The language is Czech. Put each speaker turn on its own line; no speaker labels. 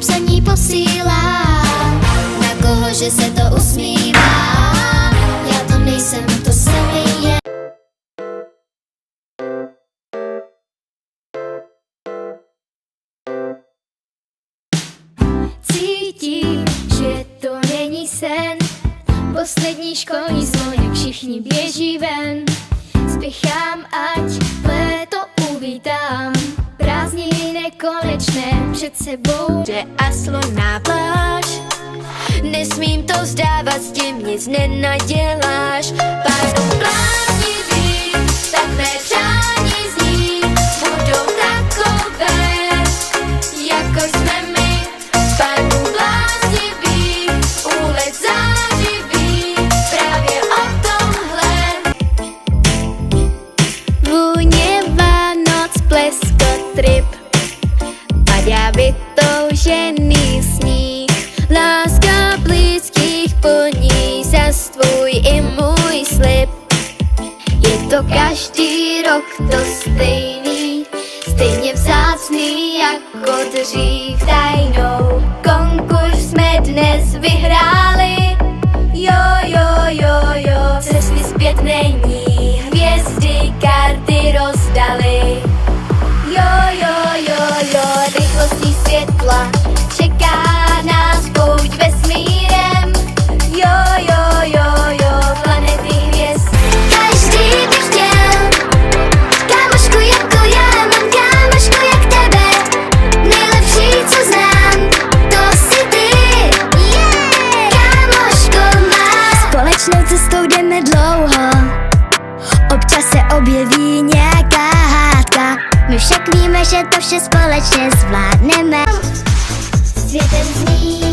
psaní posílá, na koho že se to usmívá. Já to nejsem, to se mi je. Cítím, že to není sen, poslední školní zvonek, všichni běží ven. Spěchám, ať léto uvítám, prázdniny nekonečné před sebou.
A slunná pláž, nesmím to vzdávat, s tím nic nenaděláš. Pardon, bláznivý, tak mé přání zní, budou takové, jako jsme my. Pardon, bláznivý, úlet zářivý, právě o tomhle.
Vůně Vánoc, pleskotrip, padá vytoužený sníh, láska blízkých plní zas tvůj i můj slib. Je to každý rok to stejný, stejně vzácný jako dřív. Tajnou konkurs jsme dnes vyhráli, jo, jo, jo, jo. Cesty zpět není, hvězdy karty rozdali, jo, jo, jo, jo. Rychlostí světla čeká nás pouť vesmírem, jo, jo, jo, jo. Planety hvězd. Každý by chtěl kámošku jako já, mám kámošku jak tebe, nejlepší co znám, to jsi ty, yeah. Kámošku má. Společnou cestou jdeme dlouho, občas se objeví nějaká hádka, my však víme, že to vše společně zvládneme. Světem zní